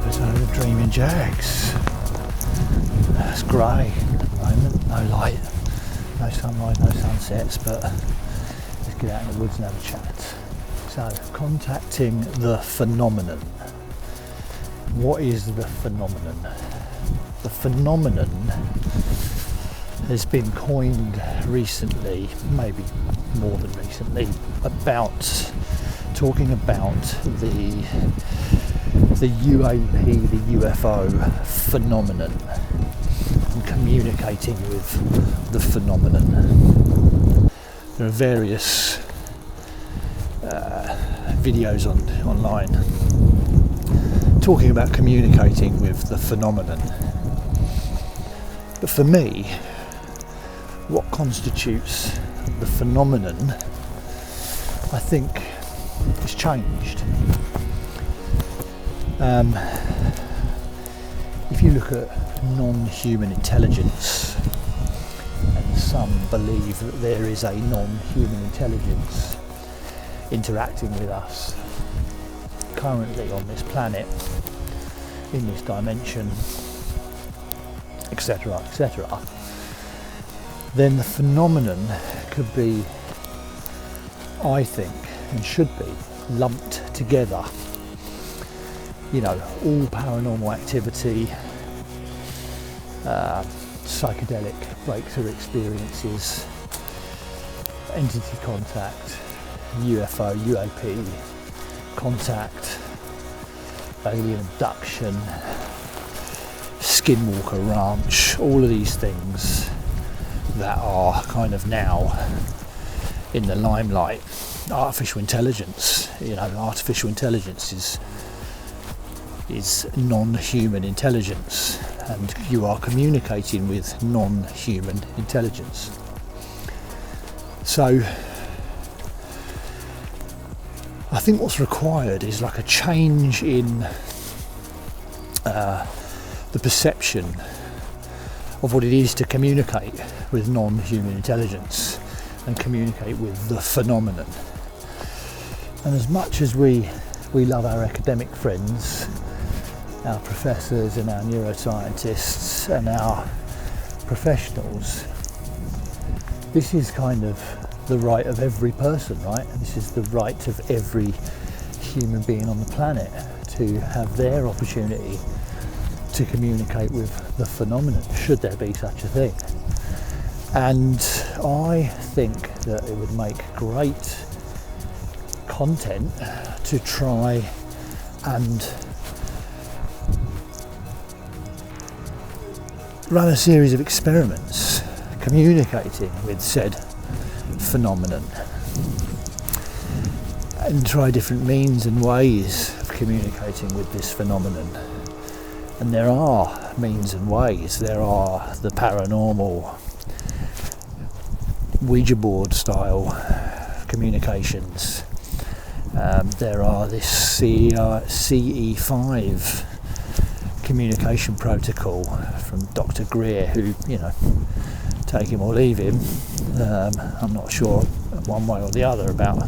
episode of Dreaming Jags. It's grey at the moment, no light, no sunrise, no sunsets, but let's get out in the woods and have a chat. So, contacting the phenomenon. What is the phenomenon? The phenomenon has been coined recently, maybe more than recently, talking about the UAP, the UFO phenomenon, and communicating with the phenomenon. There are various videos online talking about communicating with the phenomenon. But for me, what constitutes the phenomenon, I think, has changed. If you look at non-human intelligence, and some believe that there is a non-human intelligence interacting with us currently on this planet, in this dimension, etc., etc., then the phenomenon could be, I think, and should be, lumped together. You know, all paranormal activity, psychedelic breakthrough experiences, entity contact, UFO, UAP contact, alien abduction, Skinwalker Ranch, all of these things that are kind of now in the limelight. Artificial intelligence, artificial intelligence is non-human intelligence, and you are communicating with non-human intelligence. So I think what's required is like a change in the perception of what it is to communicate with non-human intelligence and communicate with the phenomenon. And as much as we love our academic friends, our professors and our neuroscientists and our professionals, this is kind of the right of every person, right? This is the right of every human being on the planet to have their opportunity to communicate with the phenomenon, should there be such a thing. And I think that it would make great content to try and run a series of experiments communicating with said phenomenon, and try different means and ways of communicating with this phenomenon. And there are means and ways. There are the paranormal Ouija board style communications. There are this CE5 communication protocol from Dr. Greer, who, take him or leave him. I'm not sure one way or the other about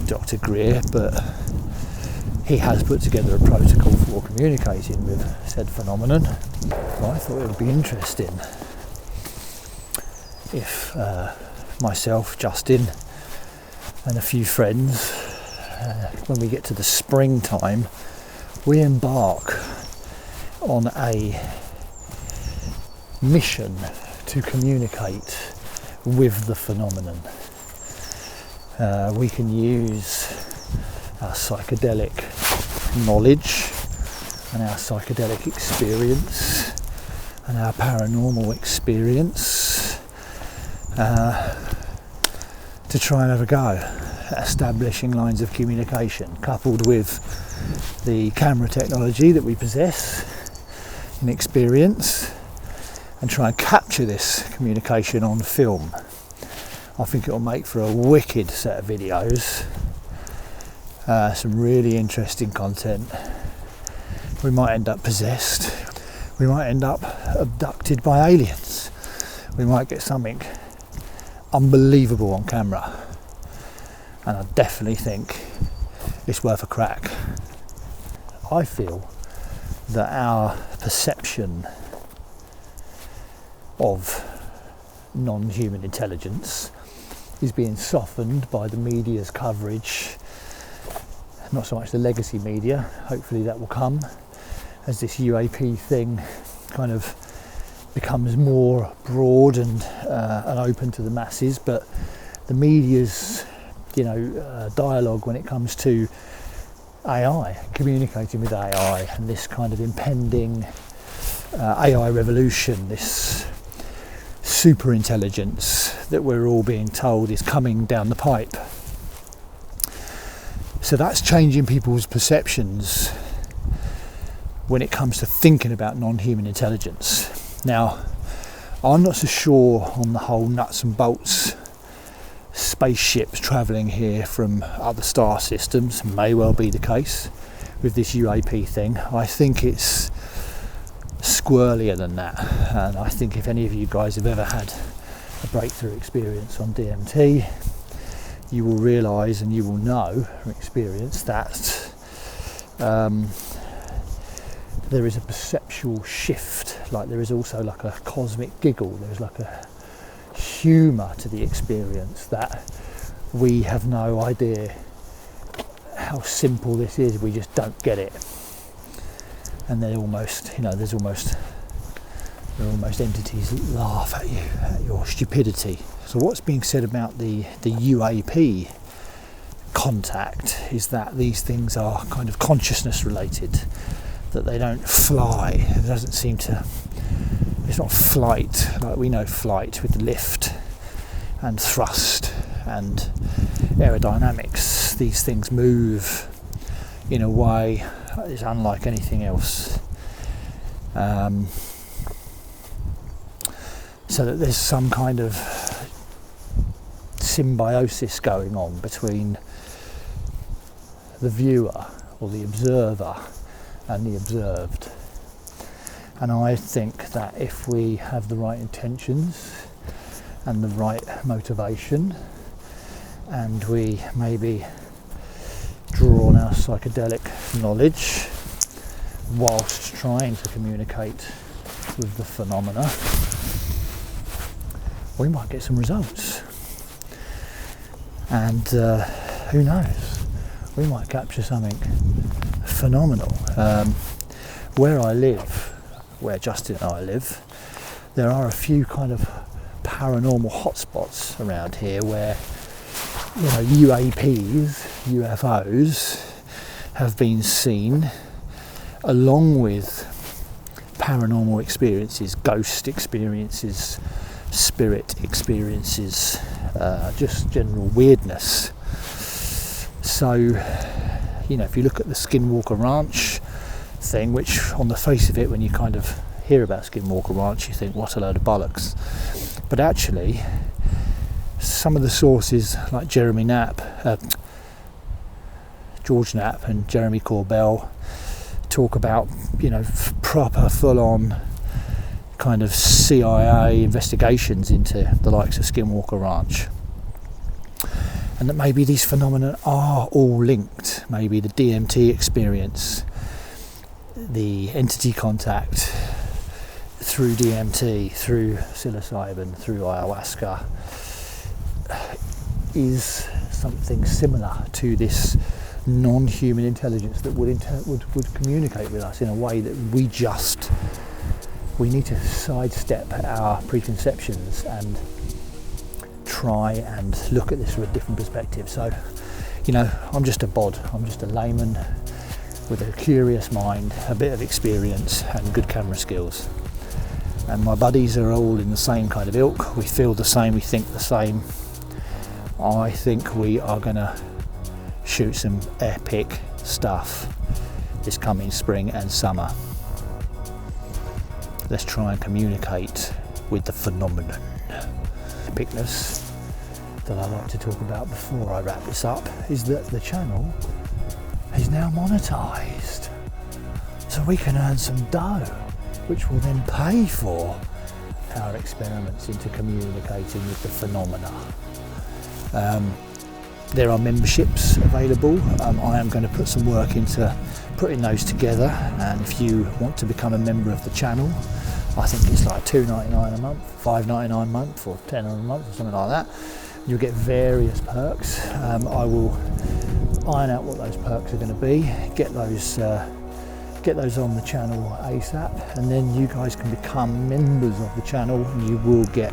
Dr. Greer, but he has put together a protocol for communicating with said phenomenon. Well, I thought it would be interesting if myself, Justin, and a few friends, when we get to the springtime, we embark on a mission to communicate with the phenomenon. We can use our psychedelic knowledge and our psychedelic experience and our paranormal experience to try and have a go at establishing lines of communication, coupled with the camera technology that we possess in experience, and try and capture this communication on film. I think it will make for a wicked set of videos, some really interesting content. We might end up possessed, we might end up abducted by aliens, we might get something unbelievable on camera, and I definitely think it's worth a crack. I feel that our perception of non-human intelligence is being softened by the media's coverage, not so much the legacy media. Hopefully that will come as this UAP thing kind of becomes more broad and open to the masses. But the media's dialogue when it comes to AI, communicating with AI, and this kind of impending AI revolution, this super intelligence that we're all being told is coming down the pipe. So that's changing people's perceptions when it comes to thinking about non-human intelligence. Now, I'm not so sure on the whole nuts and bolts spaceships travelling here from other star systems. May well be the case with this UAP thing. I think it's squirrelier than that, and I think if any of you guys have ever had a breakthrough experience on DMT, you will realise and you will know or experience that there is a perceptual shift. Like there is also like a cosmic giggle, there's like a humour to the experience that we have no idea how simple this is. We just don't get it, and they're almost entities that laugh at you, at your stupidity. So what's being said about the UAP contact is that these things are kind of consciousness related, that they don't fly. It doesn't seem to, it's not flight like we know flight with the lift and thrust and aerodynamics. These things move in a way that is unlike anything else. So that there's some kind of symbiosis going on between the viewer or the observer and the observed. And I think that if we have the right intentions and the right motivation, and we maybe draw on our psychedelic knowledge whilst trying to communicate with the phenomena, we might get some results. And who knows, we might capture something phenomenal. Where I live, where Justin and I live, there are a few kind of paranormal hotspots around here where UAPs, UFOs have been seen, along with paranormal experiences, ghost experiences, spirit experiences, just general weirdness. So, if you look at the Skinwalker Ranch thing, which on the face of it, when you kind of hear about Skinwalker Ranch, you think, what a load of bollocks. But actually, some of the sources like George Knapp and Jeremy Corbell talk about, proper full-on kind of CIA investigations into the likes of Skinwalker Ranch, and that maybe these phenomena are all linked. Maybe the DMT experience, the entity contact through DMT, through psilocybin, through ayahuasca, is something similar to this non-human intelligence that would communicate with us in a way that we need to sidestep our preconceptions and try and look at this from a different perspective. So, I'm just a bod, I'm just a layman with a curious mind, a bit of experience and good camera skills. And my buddies are all in the same kind of ilk. We feel the same, we think the same. I think we are going to shoot some epic stuff this coming spring and summer. Let's try and communicate with the phenomenon. Epicness that I like to talk about before I wrap this up is that the channel is now monetized, so we can earn some dough, which will then pay for our experiments into communicating with the phenomena. There are memberships available. I am going to put some work into putting those together, and if you want to become a member of the channel, I think it's like $2.99 a month, $5.99 a month, or $10 a month, or something like that. You'll get various perks. I will iron out what those perks are going to be, get those on the channel ASAP, and then you guys can become members of the channel, and you will get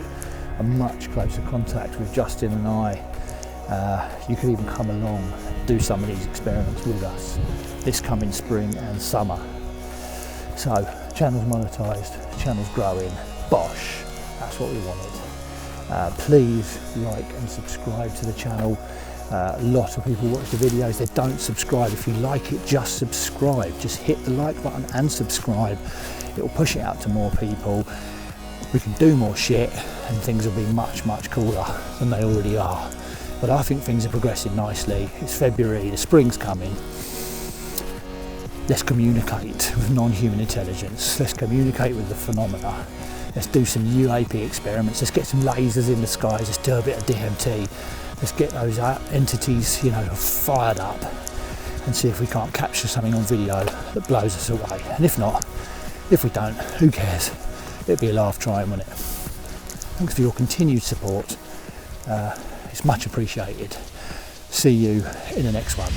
a much closer contact with Justin and I. You could even come along and do some of these experiments with us this coming spring and summer. So, channel's monetised, channel's growing, bosh, that's what we wanted. Please like and subscribe to the channel. A lot of people watch the videos, they don't subscribe. If you like it, just subscribe. Just hit the like button and subscribe. It will push it out to more people. We can do more shit and things will be much, much cooler than they already are. But I think things are progressing nicely. It's February, the spring's coming. Let's communicate with non-human intelligence. Let's communicate with the phenomena. Let's do some UAP experiments. Let's get some lasers in the skies. Let's do a bit of DMT. Let's get those entities, fired up and see if we can't capture something on video that blows us away. And if not, if we don't, who cares? It'd be a laugh trying, wouldn't it? Thanks for your continued support. It's much appreciated. See you in the next one.